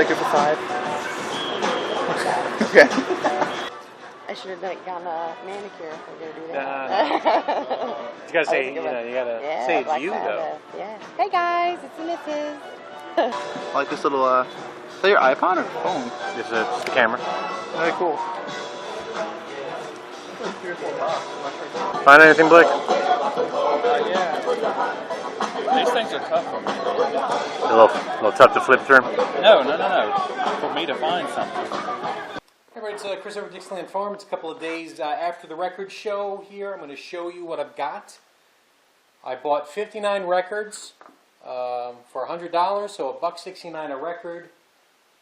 take it for 5. Okay. I should have gotten a manicure if I'm gonna do that. You gotta say, you gotta say it's you though. Yeah. Hey guys, it's the missus. I like this little, is that your iPod or phone? This is the camera. Very cool. Find anything, Blake? Yeah. These things are tough for me. A little tough to flip through. No. For me to find something. Hey everybody, it's Chris over at Dixieland Farm. It's a couple of days after the record show here. I'm going to show you what I've got. I bought 59 records for $100, so $1.69 a record.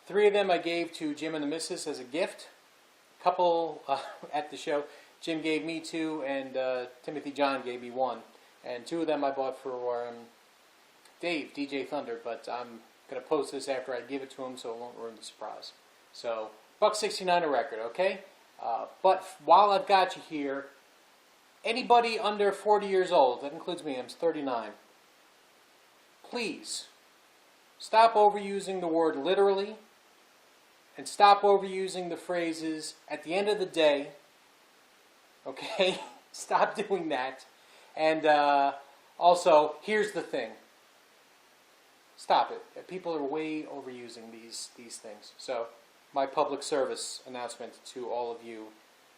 3 of them I gave to Jim and the Missus as a gift. A couple at the show. Jim gave me 2, and Timothy John gave me 1. And 2 of them I bought for Dave, DJ Thunder, but I'm going to post this after I give it to him so it won't ruin the surprise. So, $1.69 a record, okay? But while I've got you here, anybody under 40 years old, that includes me, I'm 39, please stop overusing the word literally and stop overusing the phrases at the end of the day, okay? Stop doing that. And also, here's the thing. Stop it. People are way overusing these things. So, my public service announcement to all of you.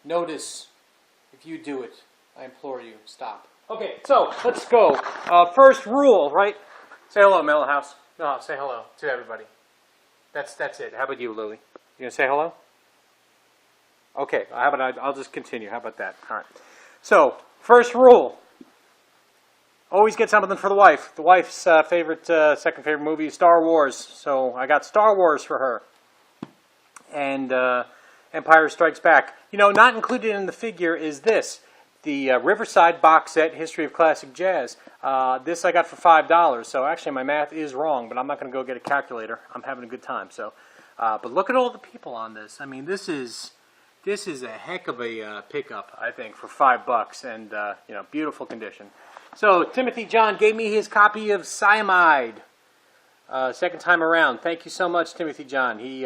Notice, if you do it, I implore you, stop. Okay, so, let's go. First rule, right? Say hello, Mellow House. No, say hello to everybody. That's it. How about you, Lily? You gonna say hello? Okay, how about I'll just continue. How about that? All right. So, first rule. Always get something for the wife. The wife's second favorite movie is Star Wars. So I got Star Wars for her. And Empire Strikes Back. You know, not included in the figure is this. The Riverside box set, History of Classic Jazz. This I got for $5. So actually my math is wrong, but I'm not going to go get a calculator. I'm having a good time. So, but look at all the people on this. I mean, this is a heck of a pickup, I think, for $5. And, you know, beautiful condition. So, Timothy John gave me his copy of Cyanide, second time around. Thank you so much, Timothy John. He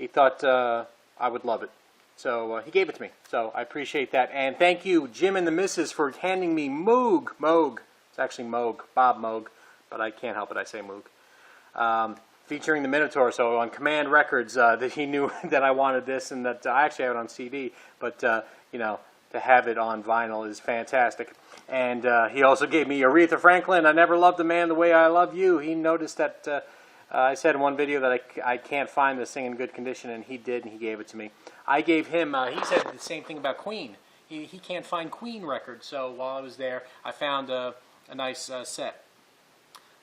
thought I would love it. So, he gave it to me. So, I appreciate that. And thank you, Jim and the Missus, for handing me Moog. It's actually Moog, Bob Moog, but I can't help it, I say Moog. Featuring the Minotaur, so on Command Records, that he knew that I wanted this, and that I actually have it on CD, but, you know, to have it on vinyl is fantastic. And he also gave me Aretha Franklin, I Never Loved a Man the Way I Love You. He noticed that I said in one video that I can't find this thing in good condition, and he did, and he gave it to me. I gave him, he said the same thing about Queen. He can't find Queen records, so while I was there, I found a nice set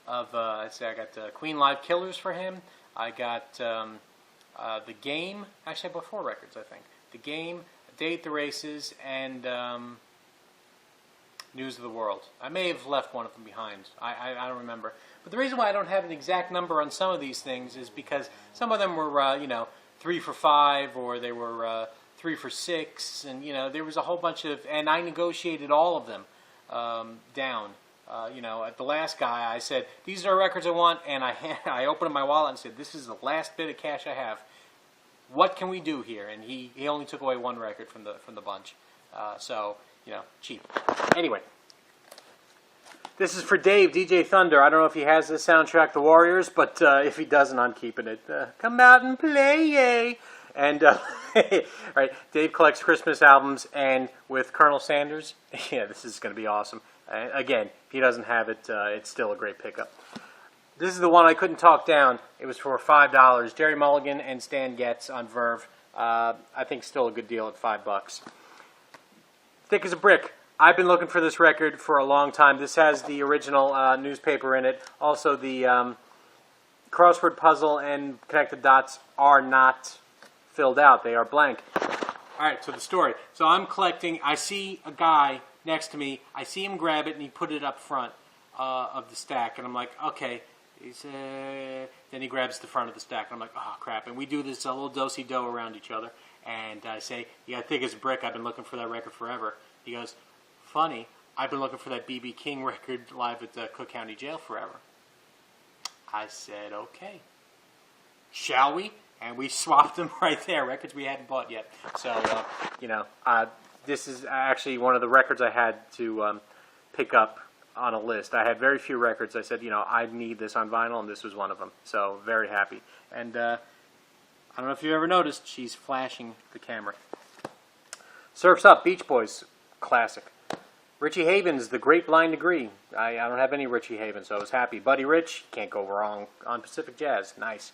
of, I got Queen Live Killers for him. I got The Game, actually I bought 4 records, I think. The Game, Day at the Races, and News of the World. I may have left one of them behind. I don't remember. But the reason why I don't have an exact number on some of these things is because some of them were, you know, 3 for $5, or they were 3 for $6, and, you know, there was a whole bunch of, and I negotiated all of them down. You know, at the last guy, I said, these are records I want, and I opened up my wallet and said, this is the last bit of cash I have. What can we do here? And he only took away 1 record from the bunch. So, you know, cheap. Anyway, this is for Dave, DJ Thunder. I don't know if he has this soundtrack, The Warriors, but if he doesn't, I'm keeping it. Come out and play, yay! And, right, Dave collects Christmas albums, and with Colonel Sanders, yeah, this is going to be awesome. Again, if he doesn't have it, it's still a great pickup. This is the one I couldn't talk down. It was for $5. Jerry Mulligan and Stan Getz on Verve. I think still a good deal at $5. Thick as a Brick. I've been looking for this record for a long time. This has the original newspaper in it. Also, the crossword puzzle and connected dots are not filled out. They are blank. All right, so the story. So I'm collecting. I see a guy next to me. I see him grab it, and he put it up front of the stack. And I'm like, okay. Then he grabs the front of the stack. And I'm like, oh, crap. And we do this a little do-si-do around each other. And I say, yeah, Thick as a Brick. I've been looking for that record forever. He goes, funny. I've been looking for that B.B. King record live at the Cook County Jail forever. I said, okay. shall we? And we swapped them right there, records we hadn't bought yet. So, this is actually one of the records I had to pick up on a list. I had very few records. I said, I need this on vinyl, and this was one of them. So, very happy. And I don't know if you've ever noticed, she's flashing the camera. Surf's Up, Beach Boys, classic. Richie Havens, The Great Blind Degree. I don't have any Richie Havens, so I was happy. Buddy Rich, can't go wrong on Pacific Jazz. Nice.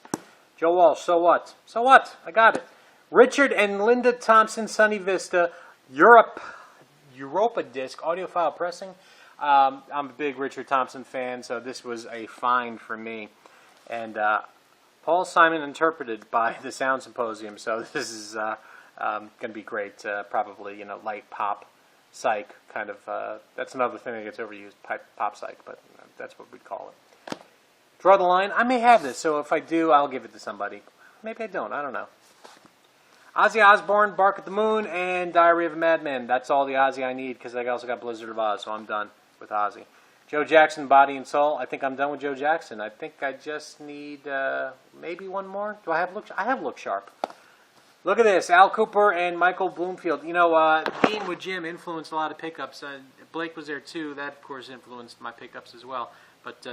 Joe Walsh, So What? So What? I got it. Richard and Linda Thompson, Sunny Vista, Europa Disc, audiophile pressing. I'm a big Richard Thompson fan, so this was a find for me. And Paul Simon interpreted by the Sound Symposium, so this is going to be great. Probably, light pop, psych kind of. That's another thing that gets overused, pop psych, but that's what we'd call it. Draw the Line. I may have this, so if I do, I'll give it to somebody. Maybe I don't. I don't know. Ozzy Osbourne, Bark at the Moon, and Diary of a Madman. That's all the Ozzy I need, because I also got Blizzard of Oz, so I'm done with Ozzy. Joe Jackson, Body and Soul. I think I'm done with Joe Jackson. I think I just need maybe one more. Do I have Look? I have Look Sharp. Look at this. Al Cooper and Michael Bloomfield. Being with Jim influenced a lot of pickups. Blake was there too. That, of course, influenced my pickups as well. But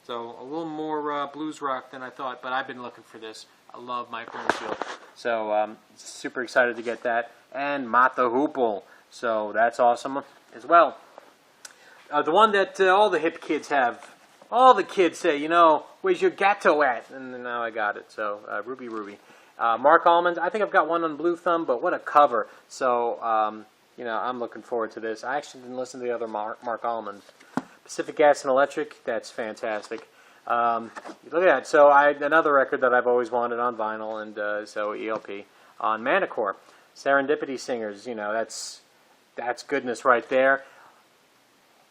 so a little more blues rock than I thought. But I've been looking for this. I love Mike Bloomfield. So super excited to get that. And Mata Hoople. So that's awesome as well. The one that all the hip kids have. All the kids say, where's your gato at? And now I got it. So Ruby Ruby. Mark Almond, I think I've got one on Blue Thumb, but what a cover. So, I'm looking forward to this. I actually didn't listen to the other Mark Almond. Pacific Gas and Electric, that's fantastic. Look at that. So, another record that I've always wanted on vinyl, and so ELP. On Manicore, Serendipity Singers, that's goodness right there.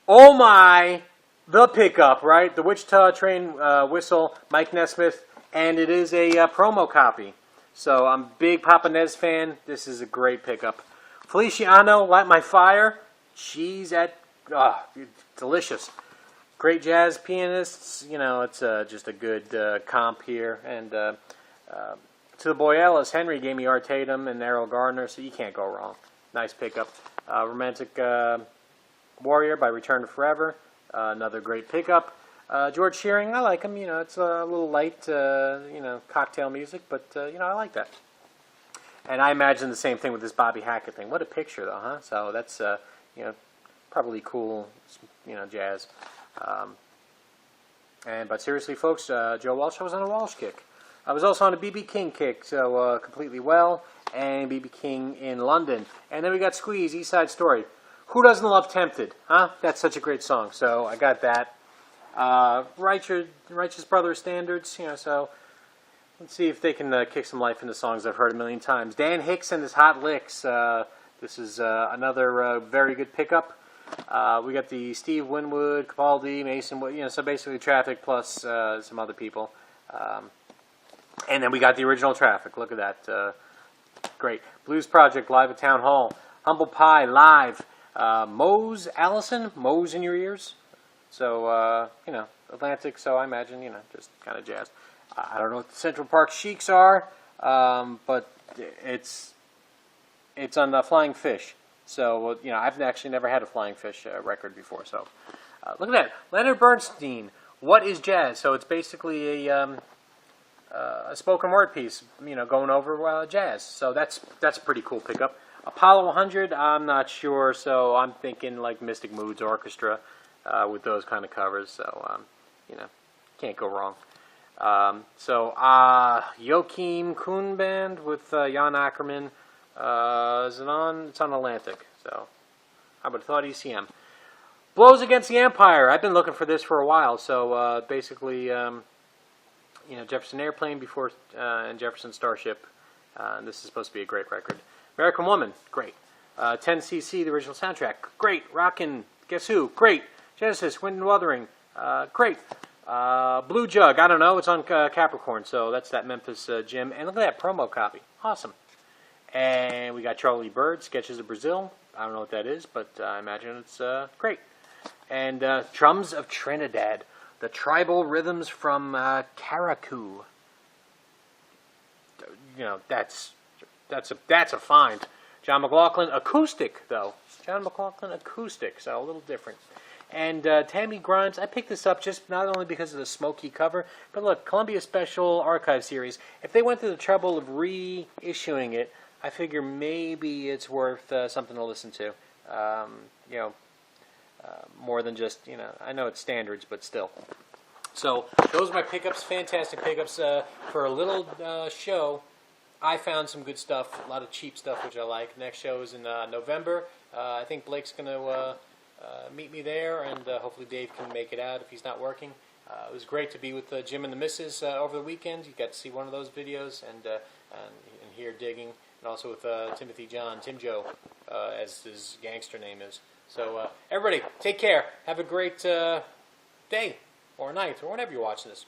Oh my, the pickup, right? The Wichita Train whistle, Mike Nesmith, and it is a promo copy. So I'm a big Papa Nez fan. This is a great pickup. Feliciano, Light My Fire. She's delicious. Great jazz pianists. It's just a good comp here. And to the Boyellas, Henry gave me Art Tatum and Errol Gardner, so you can't go wrong. Nice pickup. Romantic Warrior by Return to Forever. Another great pickup. George Shearing, I like him. It's a little light, cocktail music, but, I like that. And I imagine the same thing with this Bobby Hackett thing. What a picture, though, huh? So that's, probably cool, jazz. But seriously, folks, Joe Walsh, I was on a Walsh kick. I was also on a B.B. King kick, so Completely Well, and B.B. King in London. And then we got Squeeze, East Side Story. Who doesn't love Tempted, huh? That's such a great song, so I got that. Righteous Brothers standards, so let's see if they can kick some life into songs I've heard a million times. Dan Hicks and his Hot Licks. This is another very good pickup. We got the Steve Winwood, Capaldi, Mason, so basically Traffic plus some other people. And then we got the original Traffic. Look at that. Great. Blues Project live at Town Hall. Humble Pie live. Mose Allison, Mose in your ears. So, Atlantic, so I imagine, just kind of jazz. I don't know what the Central Park Sheiks are, but it's on the Flying Fish. So, I've actually never had a Flying Fish record before. So, look at that. Leonard Bernstein, What is Jazz? So, it's basically a spoken word piece, going over jazz. So, that's a pretty cool pickup. Apollo 100, I'm not sure, so I'm thinking like Mystic Moods Orchestra. With those kind of covers, so, can't go wrong. Joachim Kuhn Band with Jan Ackerman. Is it on? It's on Atlantic, so I would have thought ECM. Blows Against the Empire. I've been looking for this for a while, so basically, Jefferson Airplane before and Jefferson Starship. And this is supposed to be a great record. American Woman, great. 10cc, the original soundtrack, great. Rockin' Guess Who, great. Genesis, Wind and Wuthering, great. Blue Jug, I don't know, it's on Capricorn, so that's that Memphis Jim. And look at that promo copy, awesome. And we got Charlie Bird, Sketches of Brazil. I don't know what that is, but I imagine it's great. And Drums of Trinidad, the tribal rhythms from Caracou. that's a find. John McLaughlin acoustic though. John McLaughlin acoustic, so a little different. And Tammy Grimes, I picked this up just not only because of the smoky cover, but look, Columbia Special Archive Series. If they went to the trouble of reissuing it, I figure maybe it's worth something to listen to. More than just, I know it's standards, but still. So those are my pickups, fantastic pickups. For a little show, I found some good stuff, a lot of cheap stuff, which I like. Next show is in November. I think Blake's going to meet me there, and hopefully Dave can make it out if he's not working. It was great to be with Jim and the Missus over the weekend. You got to see one of those videos and hear Digging, and also with Timothy John, Tim Joe, as his gangster name is. So everybody, take care. Have a great day or night or whenever you're watching this.